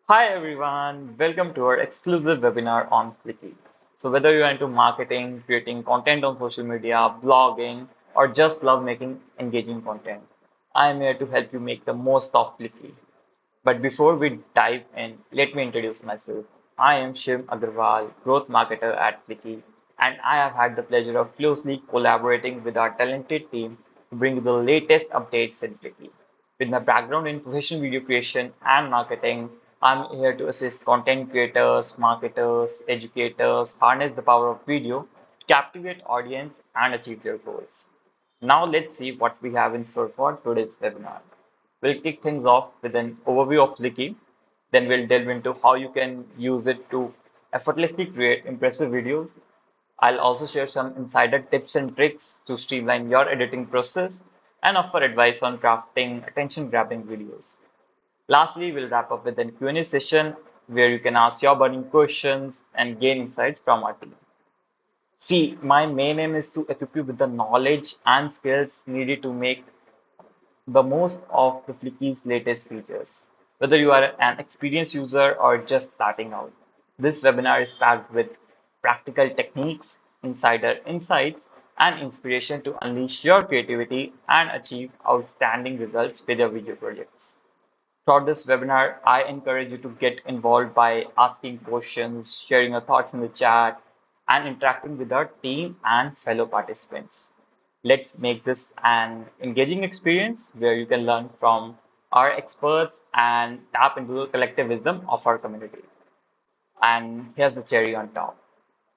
Hi everyone, welcome to our exclusive webinar on Fliki. So whether you're into marketing, creating content on social media, blogging, or just love making engaging content, I am here to help you make the most of Fliki. But before we dive in, let me introduce myself. I am Shivam Aggarwal, growth marketer at Fliki, and I have had the pleasure of closely collaborating with our talented team to bring you the latest updates in Fliki. With my background in professional video creation and marketing, I'm here to assist content creators, marketers, educators harness the power of video to captivate audience and achieve their goals. Now let's see what we have in store for today's webinar. We'll kick things off with an overview of Flicky, then we'll delve into how you can use it to effortlessly create impressive videos. I'll also share some insider tips and tricks to streamline your editing process and offer advice on crafting attention-grabbing videos. Lastly, we'll wrap up with a Q&A session where you can ask your burning questions and gain insights from our team. See, my main aim is to equip you with the knowledge and skills needed to make the most of the Flicky's latest features. Whether you are an experienced user or just starting out, this webinar is packed with practical techniques, insider insights, and inspiration to unleash your creativity and achieve outstanding results with your video projects. Throughout this webinar, I encourage you to get involved by asking questions, sharing your thoughts in the chat, and interacting with our team and fellow participants. Let's make this an engaging experience where you can learn from our experts and tap into the collective wisdom of our community. And here's the cherry on top.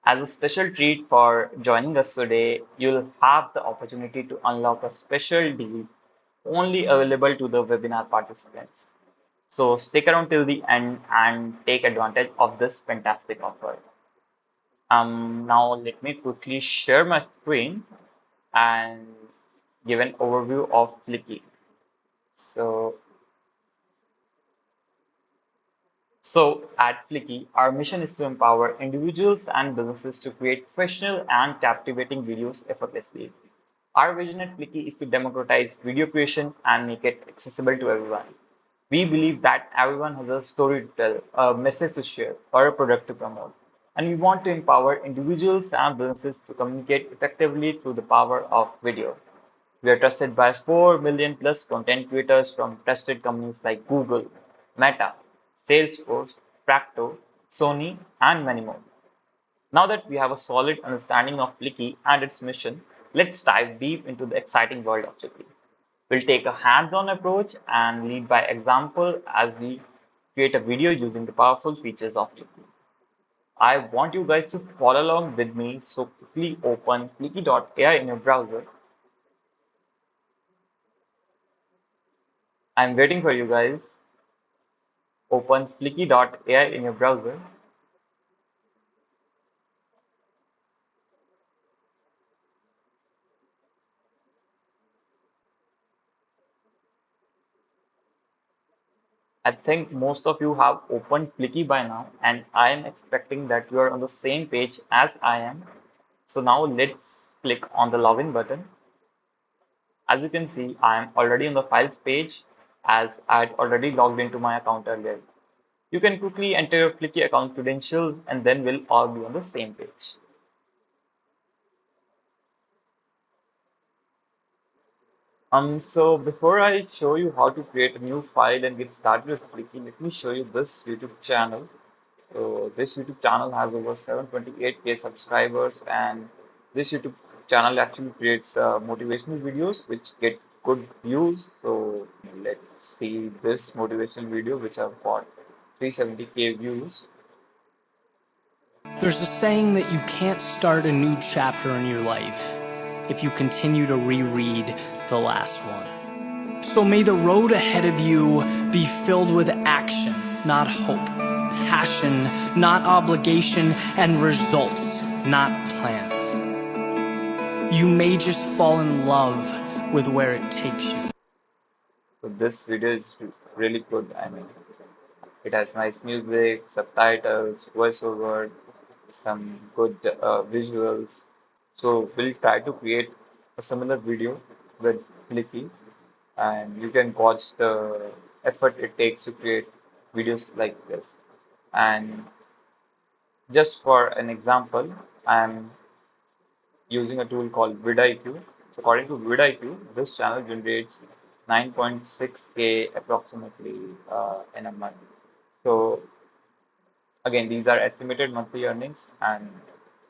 As a special treat for joining us today, you'll have the opportunity to unlock a special deal only available to the webinar participants. So stick around till the end and take advantage of this fantastic offer. Now let me quickly share my screen and give an overview of Flicky. So, so at Flicky, our mission is to empower individuals and businesses to create professional and captivating videos effortlessly. Our vision at Flicky is to democratize video creation and make it accessible to everyone. We believe that everyone has a story to tell, a message to share, or a product to promote. And we want to empower individuals and businesses to communicate effectively through the power of video. We are trusted by 4 million plus content creators from trusted companies like Google, Meta, Salesforce, Practo, Sony, and many more. Now that we have a solid understanding of Flicky and its mission, let's dive deep into the exciting world of Flicky. We'll take a hands-on approach and lead by example as we create a video using the powerful features of Flicky. I want you guys to follow along with me, so quickly open flicky.ai in your browser. I'm waiting for you guys. Open flicky.ai in your browser. I think most of you have opened Flicky by now, and I am expecting that you are on the same page as I am. So now let's click on the login button. As you can see, I am already on the files page as I had already logged into my account earlier. You can quickly enter your Flicky account credentials and then we'll all be on the same page. So before I show you how to create a new file and get started with Flicky, let me show you this YouTube channel. So this YouTube channel has over 728K subscribers, and this YouTube channel actually creates motivational videos which get good views. So let's see this motivational video which I've got 370K views. There's a saying that you can't start a new chapter in your life if you continue to reread the last one. So may the road ahead of you be filled with action, not hope, passion, not obligation, and results, not plans. You may just fall in love with where it takes you. So this video is really good. I mean, it has nice music, subtitles, voiceover, some good visuals. So we'll try to create a similar video with Flicky, and you can watch the effort it takes to create videos like this. And just for an example, I'm using a tool called vidIQ. So according to vidIQ, this channel generates 9.6K approximately in a month. So again, these are estimated monthly earnings, and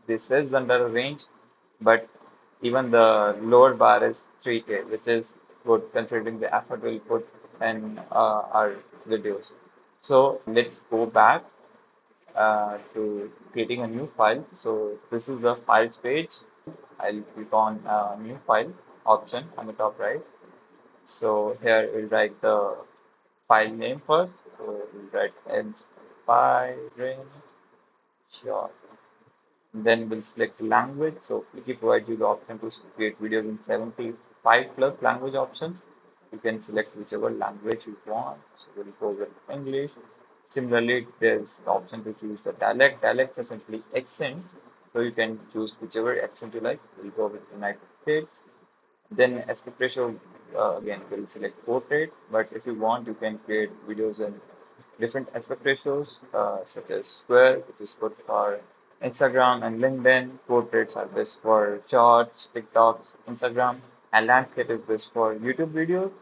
this is under a range, but even the lower bar is 3K, which is good considering the effort we'll put in our videos. So let's go back to creating a new file. So this is the files page. I'll click on new file option on the top right. So here we'll write the file name first. So we'll write inspiring short. Then we'll select language. So Fliki provides you the option to create videos in 75 plus language options. You can select whichever language you want. So we'll go with English. Similarly, there's the option to choose the dialect. Dialects are simply accents. So you can choose whichever accent you like. We'll go with United States. Then aspect ratio, again, we'll select portrait, but if you want, you can create videos in different aspect ratios, such as square, which is good for Instagram and LinkedIn. Portraits are best for shorts, TikToks, Instagram, and landscape is best for YouTube videos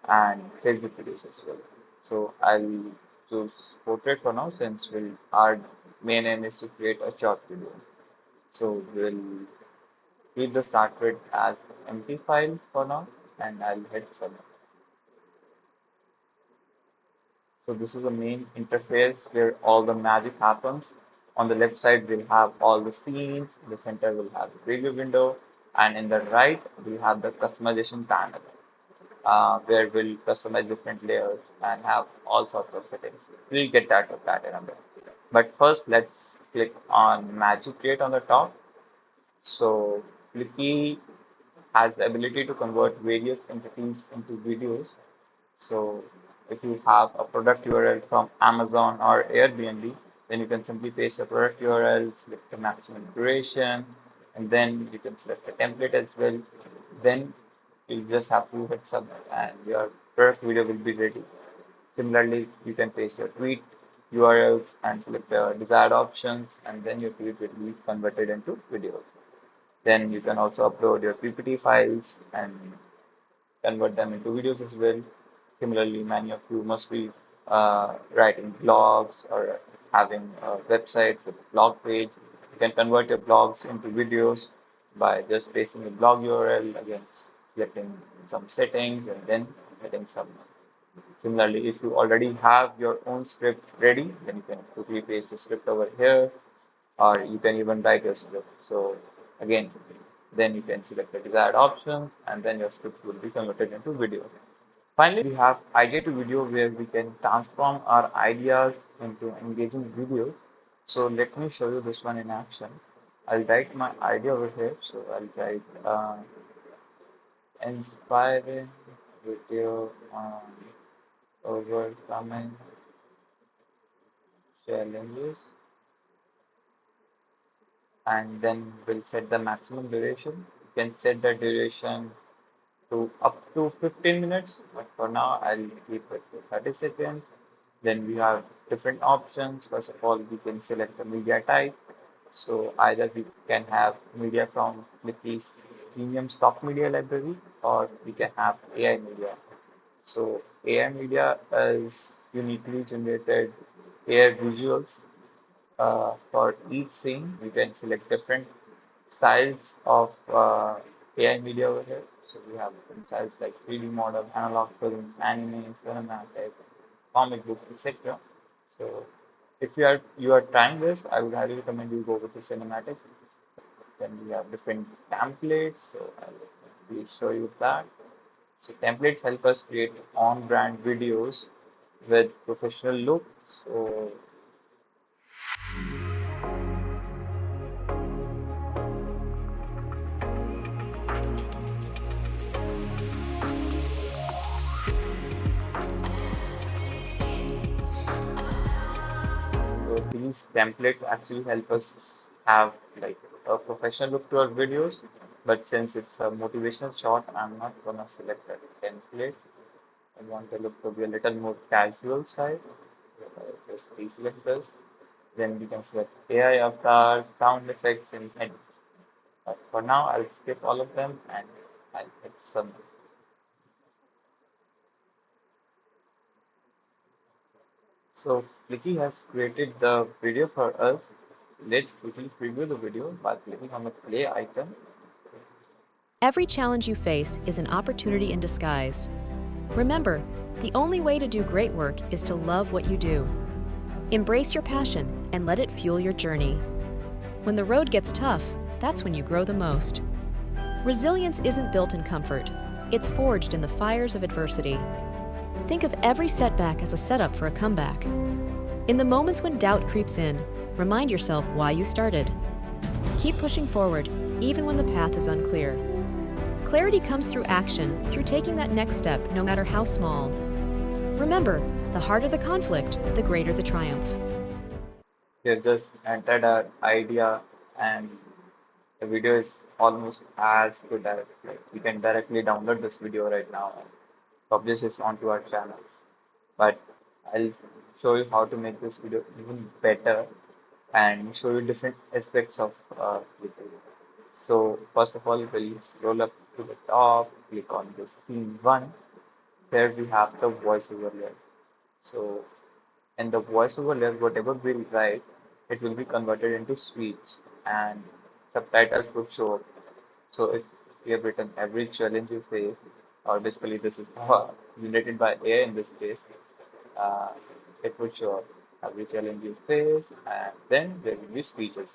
and Facebook videos as well. So I'll choose portrait for now since our main aim is to create a short video. So we'll keep the start grid as empty file for now and I'll hit submit. So this is the main interface where all the magic happens. On the left side, we'll have all the scenes. In the center, we'll have the preview window. And in the right, we'll have the customization panel, where we'll customize different layers and have all sorts of settings. We'll get that in a bit. But first, let's click on Magic Create on the top. So Flicky has the ability to convert various entities into videos. So if you have a product URL from Amazon or Airbnb, then you can simply paste your product URL, select the maximum duration, and then you can select a template as well. Then you just have to hit submit and your product video will be ready. Similarly, you can paste your tweet URLs and select the desired options, and then your tweet will be converted into videos. Then you can also upload your PPT files and convert them into videos as well. Similarly, many of you must be writing blogs or having a website with a blog page. You can convert your blogs into videos by just pasting a blog URL, again, selecting some settings and then hitting submit. Similarly, if you already have your own script ready, then you can quickly paste the script over here, or you can even write your script. So again, then you can select the desired options and then your script will be converted into video. Finally, we have idea to video where we can transform our ideas into engaging videos. So let me show you this one in action. I'll write my idea over here. So I'll write inspiring video on overcoming challenges, and then we'll set the maximum duration. You can set the duration to up to 15 minutes, but for now I'll keep it to 30 seconds. Then we have different options. First of all, we can select the media type. So either we can have media from Flicky's premium stock media library, or we can have AI media. So AI media is uniquely generated AI visuals for each scene. We can select different styles of AI media over here. So we have different styles like 3D model, analog film, anime, cinematic, comic book, etc. So if you are trying this, I would highly recommend you go with the cinematic. Then we have different templates. So I'll show you that. So templates help us create on-brand videos with professional look. So So these templates actually help us have like a professional look to our videos. But since it's a motivational shot, I'm not gonna select that template. I want the look to be a little more casual side. Just deselect this. Then we can select AI avatars, sound effects, and edits. But for now, I'll skip all of them and I'll hit submit. So Flicky has created the video for us. Let's quickly preview the video by clicking on the play icon. Every challenge you face is an opportunity in disguise. Remember, the only way to do great work is to love what you do. Embrace your passion and let it fuel your journey. When the road gets tough, that's when you grow the most. Resilience isn't built in comfort, it's forged in the fires of adversity. Think of every setback as a setup for a comeback. In the moments when doubt creeps in, remind yourself why you started. Keep pushing forward, even when the path is unclear. Clarity comes through action, through taking that next step, no matter how small. Remember, the harder the conflict, the greater the triumph. We just entered our idea and the video is almost as good as like we can directly download this video right now and publish this onto our channel. But I'll show you how to make this video even better and show you different aspects of the video. So first of all, we'll scroll up to the top, click on the scene one. Here we have the voiceover layer. So in the voiceover layer, whatever we write, it will be converted into speech and subtitles would show up. So if we have written every challenge you face, or basically this is related by AI in this case, uh, it would show up every challenge you face, and then there will be speeches.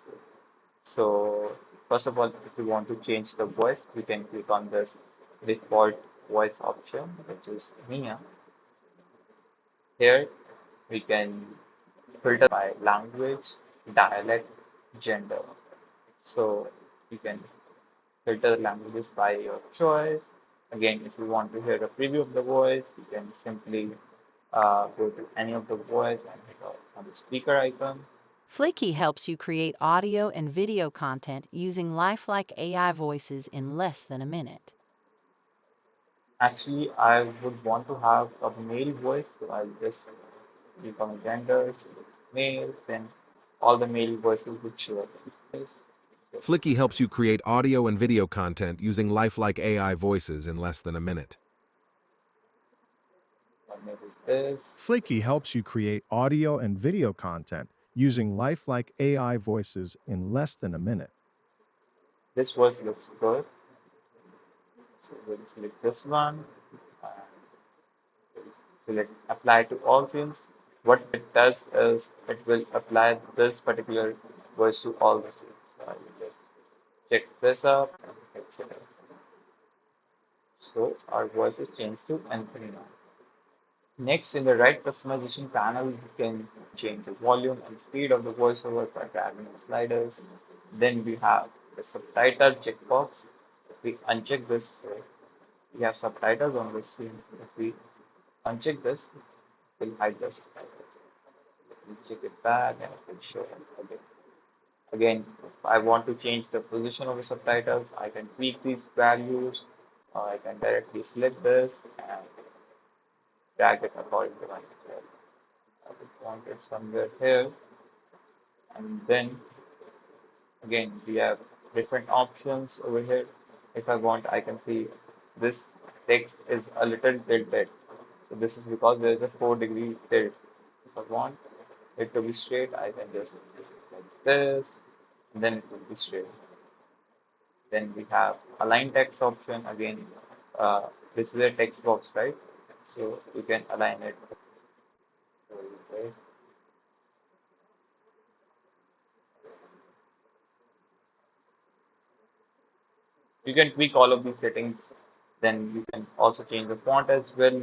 So first of all, if we want to change the voice, we can click on this default voice option, which is Mia. Here we can filter by language, dialect, gender. So you can filter the languages by your choice. Again, if you want to hear a preview of the voice, you can simply go to any of the voice and hit on the speaker icon. Fliki helps you create audio and video content using lifelike AI voices in less than a minute. Actually, I would want to have a male voice, so I'll just click on gender, select male, then all the male voices would show up. So Flicky helps you create audio and video content using lifelike AI voices in less than a minute. I'll enable this. Flaky helps you create audio and video content using lifelike AI voices in less than a minute. This voice looks good. So we'll select this one. Select apply to all scenes. What it does is it will apply this particular voice to all the scenes. So I will just check this up and hit select. So our voice is changed to Anthony now. Next, in the right customization panel, you can change the volume and speed of the voiceover by dragging the sliders. Then we have the subtitle checkbox. If we uncheck this, we have subtitles on this scene. If we uncheck this, we'll hide the subtitles. Let me check it back and it will show it again. Again, if I want to change the position of the subtitles, I can tweak these values, or I can directly select this and drag it according to my requirement. I would want it somewhere here, and then again we have different options over here. If I want, I can see this text is a little tilted. So this is because there is a 4-degree tilt. If I want it to be straight, I can just like this, and then it will be straight. Then we have align text option. Again, this is a text box, right? So you can align it. You can tweak all of these settings. Then you can also change the font as well.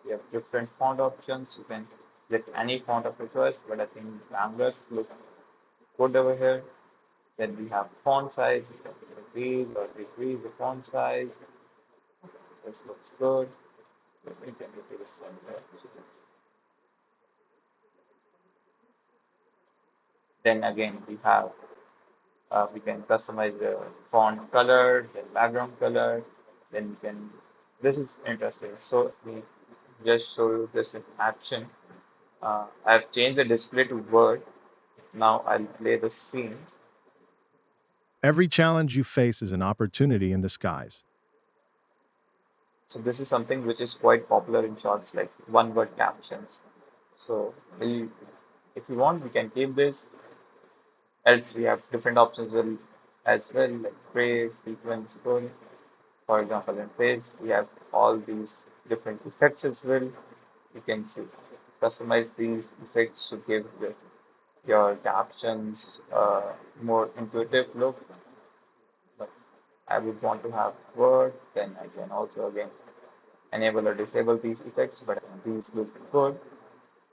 You have different font options. You can select any font of your choice, but I think Anglers look good over here. Then we have font size. You can increase or decrease the font size. This looks good. You can decrease somewhere. Then again, we can customize the font color, the background color. Then we can. This is interesting. So we just show you this in action. I've changed the display to word. Now I'll play the scene. Every challenge you face is an opportunity in disguise. So this is something which is quite popular in shorts, like one word captions. So we, if you want, we can keep this. Else we have different options as well, like phrase, sequence, full. For example, in page, we have all these different effects as well. You can see, customize these effects to give your captions more intuitive look. But I would want to have word, then I can also again enable or disable these effects, but these look good.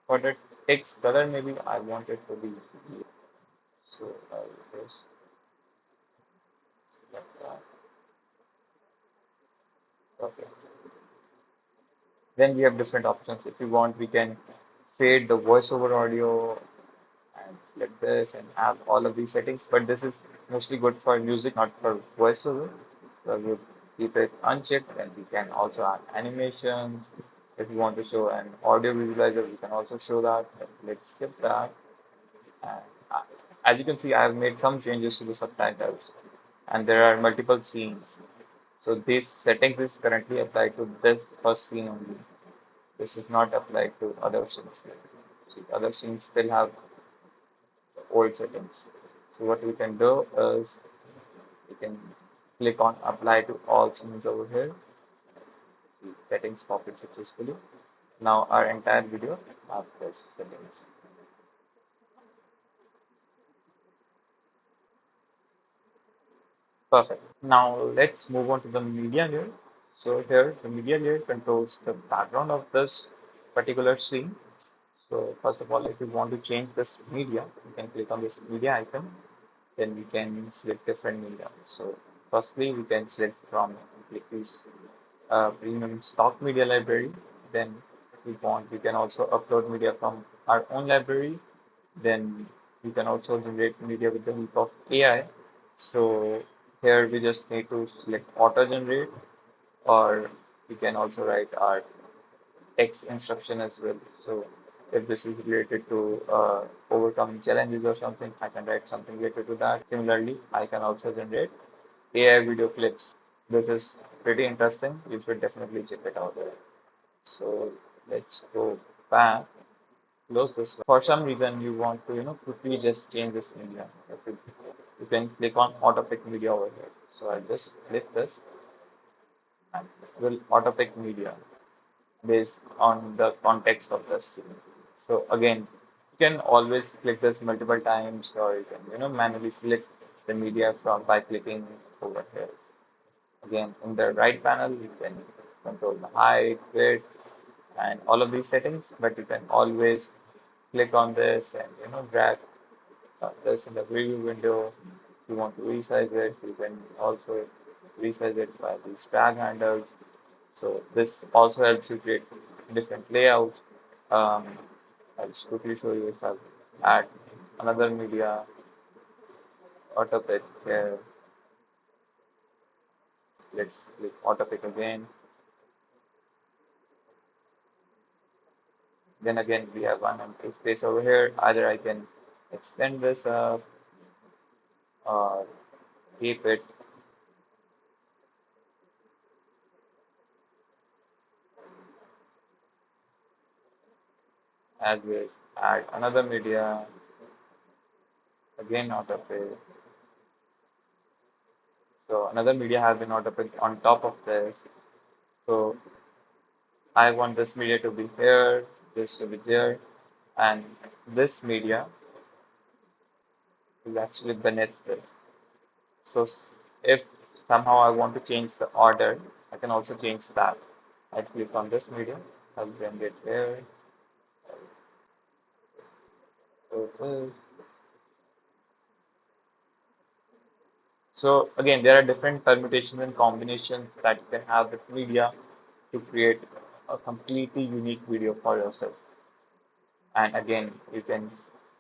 For the text color, maybe I want it to be blue. So I'll just select that. Okay. Then we have different options. If you want, we can fade the voiceover audio and select this and have all of these settings. But this is mostly good for music, not for voiceover. So we keep it unchecked, and we can also add animations. If you want to show an audio visualizer, we can also show that. But let's skip that. And as you can see, I have made some changes to the subtitles, and there are multiple scenes. So this settings is currently applied to this first scene only. This is not applied to other scenes. See, other scenes still have old settings. So what we can do is we can click on apply to all scenes over here. See, settings copied successfully. Now our entire video have those settings. Perfect. Now let's move on to the media layer. So here the media layer controls the background of this particular scene. So first of all, if you want to change this media, you can click on this media icon. Then we can select different media. So firstly, we can select from Flicky's premium stock media library. Then if we want, we can also upload media from our own library. Then we can also generate media with the help of AI. So here we just need to select auto generate, or we can also write our text instruction as well. So if this is related to overcoming challenges or something, I can write something related to that. Similarly, I can also generate AI video clips. This is pretty interesting. You should definitely check it out. So let's go back, close this one. For some reason, you want to, quickly just change this media. You can click on auto pick media over here. So I'll just click this and it will auto pick media based on the context of the scene. So again, you can always click this multiple times, or you can, manually select the media from by clicking over here. Again, in the right panel, you can control the height, width, and all of these settings, but you can always click on this and drag this in the preview window. If you want to resize it, you can also resize it by these drag handles. So this also helps you create different layouts. Um, I'll just quickly show you if I add another media auto pick here. Let's click auto pick again. Then again, we have one empty space over here. Either I can extend this up or keep it as is. Add another media, again auto pick. So another media has been auto picked on top of this. So I want this media to be here, this to be there, and this media is actually beneath this. So if somehow I want to change the order, I can also change that. I click on this media, I'll bring it here. So so again, there are different permutations and combinations that you can have with media to create a completely unique video for yourself. And again, you can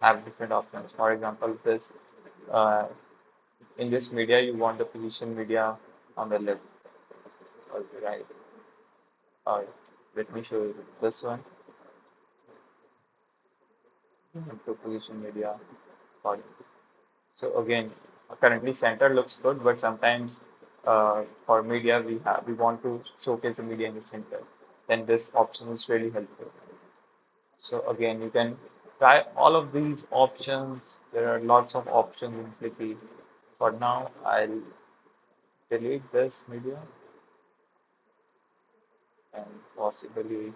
have different options. For example, this uh, in this media, you want the position media on the left or the right. Or let me show you this one. to position media. Sorry. So again, currently center looks good, but sometimes for media we want to showcase the media in the center. Then this option is really helpful. So again, you can try all of these options. There are lots of options in Flickr. For now, I'll delete this media and possibly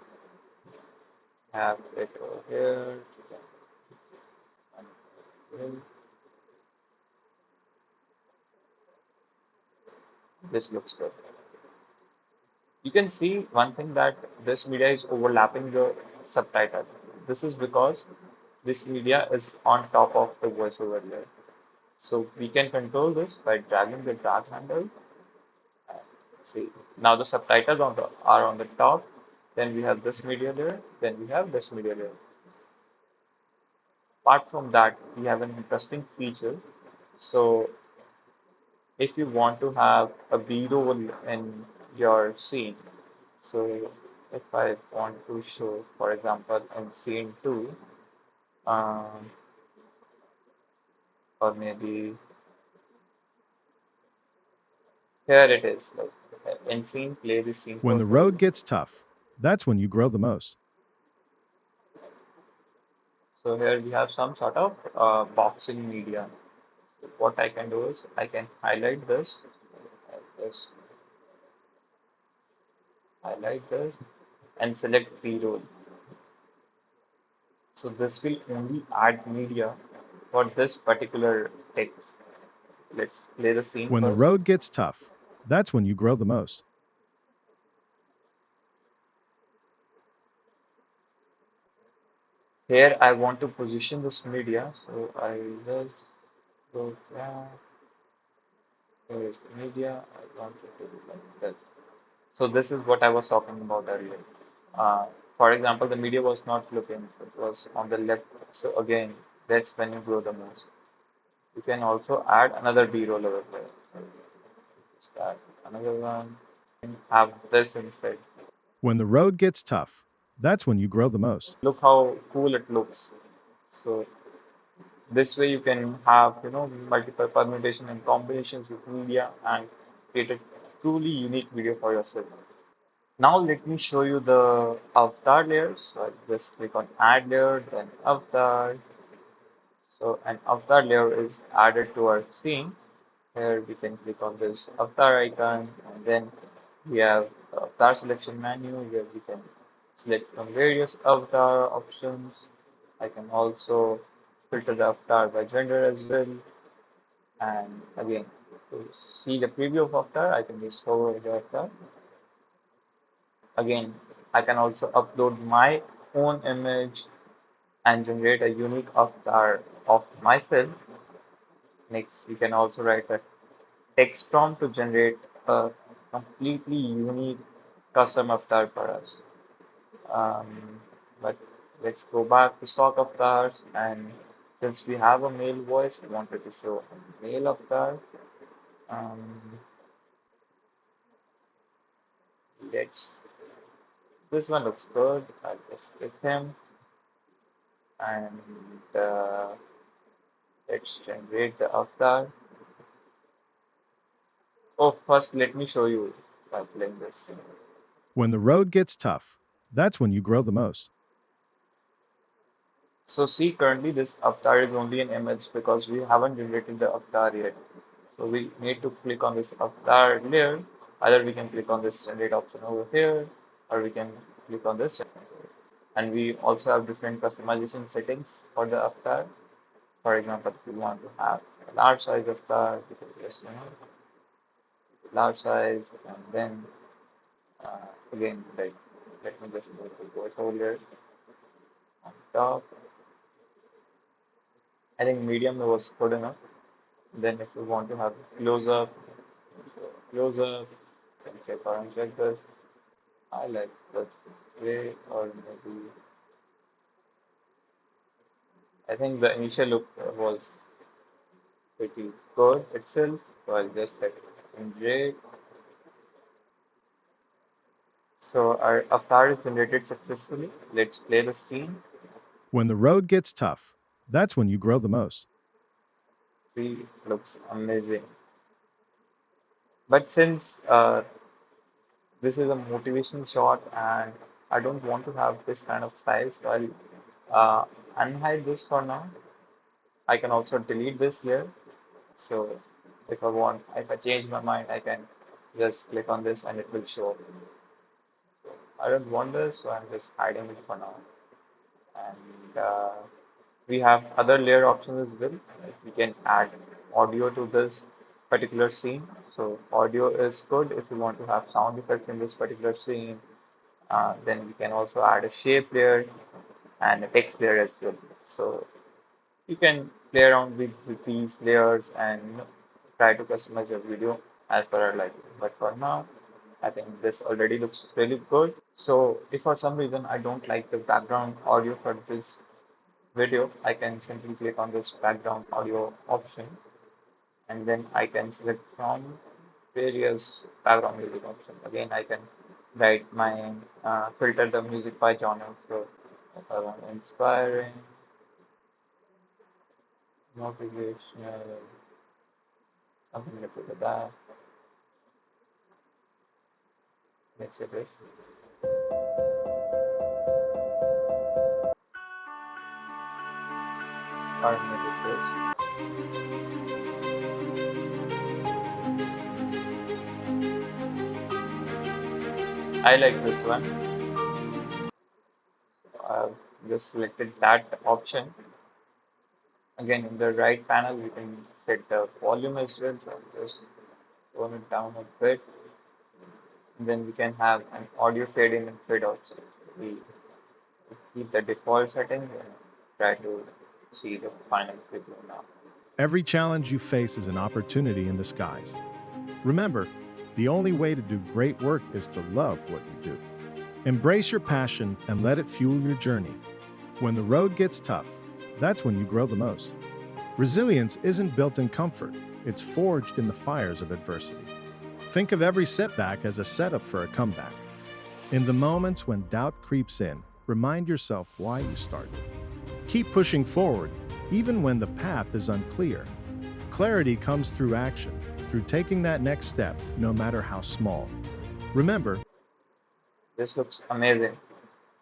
have it over here. And this looks good. You can see one thing that this media is overlapping the subtitle. This is because this media is on top of the voiceover layer. So we can control this by dragging the drag handle. See, now the subtitles are on the top. Then we have this media layer. Then we have this media layer. Apart from that, we have an interesting feature. So if you want to have a B-roll in your scene, so if I want to show, for example, in scene 2, um, or maybe here it is, like in scene, play the scene When for the play. road gets tough, that's when you grow the most. So here we have some sort of boxing media. So what I can do is I can this, highlight this, and select B-roll. So this will only add media for this particular text. Let's play the scene When the first. road gets tough, that's when you grow the most. Here I want to position this media, so I just go down. Here is media. I want it to be like this. So this is what I was talking about earlier. Uh, for example, the media was not flipping, it was on the left. So again, that's when you grow the most. You can also add another B-roll over there. So just add another one and have this instead. When the road gets tough, that's when you grow the most. Look how cool it looks. So this way you can have, multiple permutation and combinations with media and create a truly unique video for yourself. Now let me show you the avatar layer. So I just click on add layer, then avatar. So an avatar layer is added to our scene. Here we can click on this avatar icon, and then we have the avatar selection menu where we can select from various avatar options. I can also filter the avatar by gender as well. And again, to see the preview of avatar, I can just hover over the avatar. Again, I can also upload my own image and generate a unique avatar of myself. Next, we can also write a text prompt to generate a completely unique custom avatar for us. But let's go back to stock avatars, and since we have a male voice, we wanted to show a male avatar. Um, let's This one looks good. I'll just click him, and uh, let's generate the avatar. Oh, first let me show you by playing this. When the road gets tough, that's when you grow the most. So see, currently this avatar is only an image because we haven't generated the avatar yet. So we need to click on this avatar layer. Either we can click on this generate option over here, or we can click on this. And we also have different customization settings for the avatar. For example, if you want to have a large size avatar, you can just, large size, and then again, like, let me just go to voiceover layer on top. I think medium was good enough. Then if you want to have close up, close up, then check or uncheck this. I like this way, or maybe I think the initial look was pretty good itself. So I'll just set it in gray. So our avatar is generated successfully. Let's play the scene. When the road gets tough, that's when you grow the most. See, looks amazing. But since this is a motivation shot and I don't want to have this kind of style, so I'll unhide this for now. I can also delete this here. So if I change my mind, I can just click on this and it will show. I don't want this, so I'm just hiding it for now. And we have other layer options as well. Like we can add audio to this particular scene. So audio is good if you want to have sound effects in this particular scene. Then we can also add a shape layer and a text layer as well. So you can play around with these layers and try to customize your video as per our liking. But for now, I think this already looks really good. So if for some reason I don't like the background audio for this video, I can simply click on this background audio option and then I can select from various background music options. Again, I can write my filter the music by genre. So if I want inspiring, motivational, something related to that, mix it with, or make it this. I like this one. I've just selected that option. Again, in the right panel, you can set the volume as well. So I'll just tone it down a bit. And then we can have an audio fade in and fade out. So we keep the default settings and try to see the final video now. Every challenge you face is an opportunity in disguise. Remember, the only way to do great work is to love what you do. Embrace your passion and let it fuel your journey. When the road gets tough, that's when you grow the most. Resilience isn't built in comfort, it's forged in the fires of adversity. Think of every setback as a setup for a comeback. In the moments when doubt creeps in, remind yourself why you started. Keep pushing forward, even when the path is unclear. Clarity comes through action, through taking that next step, no matter how small. Remember, This looks amazing.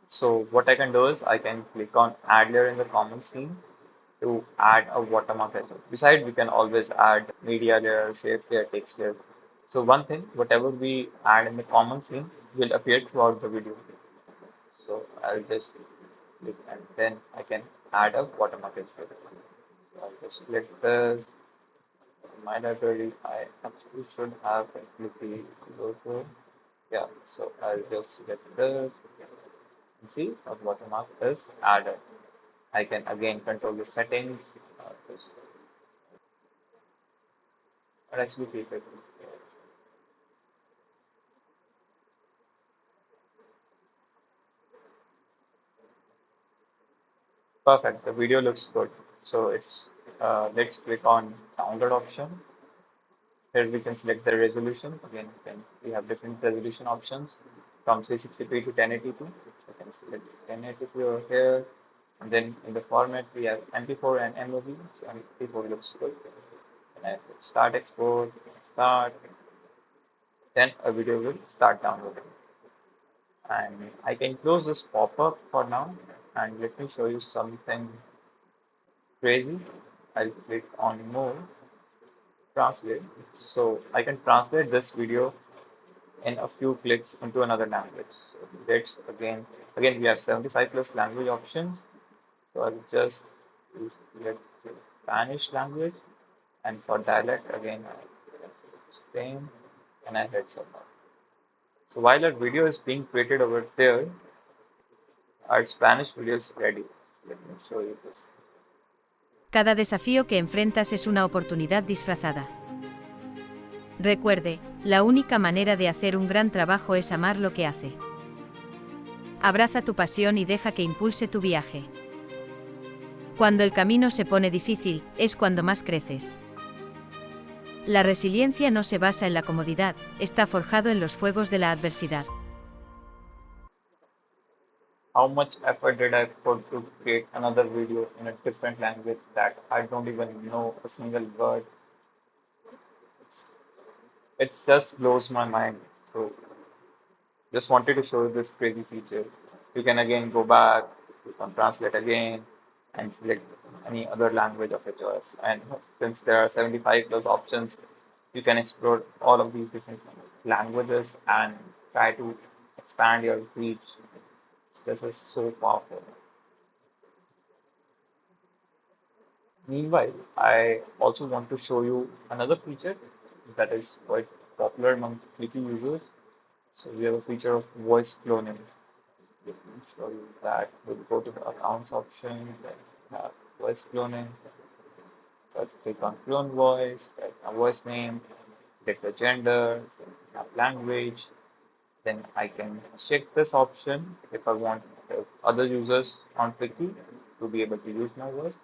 So what I can do is I can click on add layer in the common scene to add a watermark as well. Besides, we can always add media layer, shape layer, text layer. So one thing, whatever we add in the common scene will appear throughout the video. So I'll just click and then I can add a watermark as well. So I'll just click this. In my library, I actually should have a Fliki logo. Yeah, so I'll just select this and see a watermark is added. I can again control the settings. Just, I'll actually keep it. Perfect. The video looks good. So let's click on download option. Here we can select the resolution. Again, we have different resolution options from 360p to 1080p. We can select 1080p over here. And then in the format, we have MP4 and MOV. So MP4 looks good. And I click start export, start, then a video will start downloading. And I can close this pop-up for now. And let me show you something crazy. I'll click on more, translate. So I can translate this video in a few clicks into another language. So let's again we have 75 plus language options. So I'll just select the Spanish language, and for dialect again I select Spain and I hit submit. So while our video is being created over there, our Spanish video is ready. Let me show you this. Cada desafío que enfrentas es una oportunidad disfrazada. Recuerde, la única manera de hacer un gran trabajo es amar lo que hace. Abraza tu pasión y deja que impulse tu viaje. Cuando el camino se pone difícil, es cuando más creces. La resiliencia no se basa en la comodidad, está forjado en los fuegos de la adversidad. how much effort did I put to create another video in a different language that I don't even know a single word. It just blows my mind. So just wanted to show you this crazy feature. You can again go back, you can translate again, and select any other language of your choice. And since there are 75 plus options, you can explore all of these different languages and try to expand your reach. This is so powerful. Meanwhile, I also want to show you another feature that is quite popular among Flickr users. So we have a feature of voice cloning. Let me show you that. We'll go to the accounts option, then have voice cloning. But click on clone voice, write a voice name, select the gender, have language. Then I can check this option if I want other users on Flickr to be able to use my voice.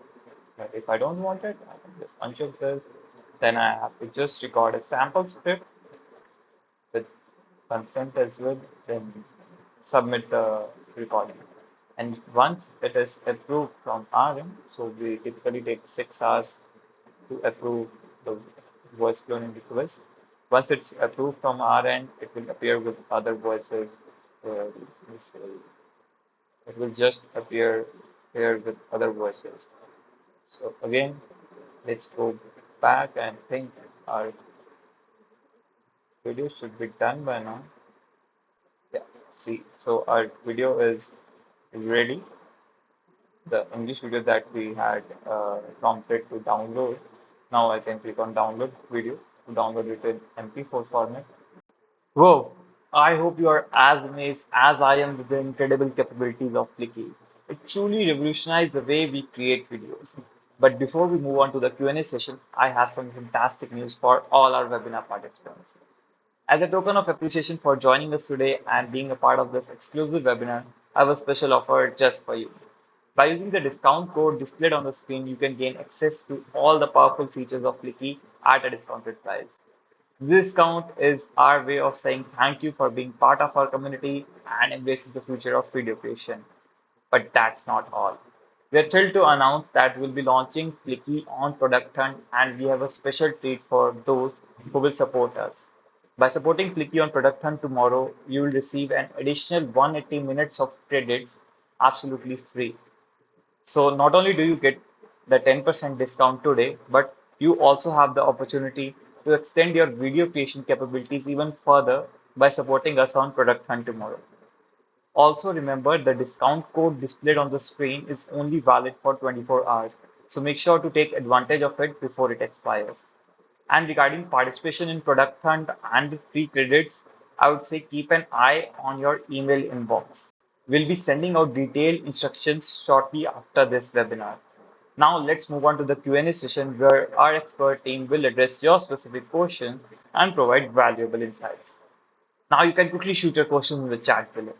But if I don't want it, I can just uncheck this. Then I have to just record a sample script with consent as well, then submit the recording. And once it is approved from our end, so we typically take 6 hours to approve the voice cloning request. Once it's approved from our end, it will appear with other voices. It will just appear here with other voices. So again, let's go back and think our video should be done by now. Yeah, see, so our video is ready. The English video that we had prompted to download. Now I can click on download video to download it in MP4 format. Whoa! I hope you are as amazed as I am with the incredible capabilities of Flicky. It truly revolutionized the way we create videos. But before we move on to the Q&A session, I have some fantastic news for all our webinar participants. As a token of appreciation for joining us today and being a part of this exclusive webinar, I have a special offer just for you. By using the discount code displayed on the screen, you can gain access to all the powerful features of Flicky at a discounted price. This discount is our way of saying thank you for being part of our community and embracing the future of video creation. But that's not all. We are thrilled to announce that we'll be launching Flicky on Product Hunt, and we have a special treat for those who will support us. By supporting Flicky on Product Hunt tomorrow, you will receive an additional 180 minutes of credits absolutely free. So not only do you get the 10% discount today, but you also have the opportunity to extend your video creation capabilities even further by supporting us on Product Hunt tomorrow. Also remember the discount code displayed on the screen is only valid for 24 hours. So make sure to take advantage of it before it expires. And regarding participation in Product Hunt and free credits, I would say keep an eye on your email inbox. We'll be sending out detailed instructions shortly after this webinar. Now let's move on to the Q&A session where our expert team will address your specific questions and provide valuable insights. Now you can quickly shoot your questions in the chat below.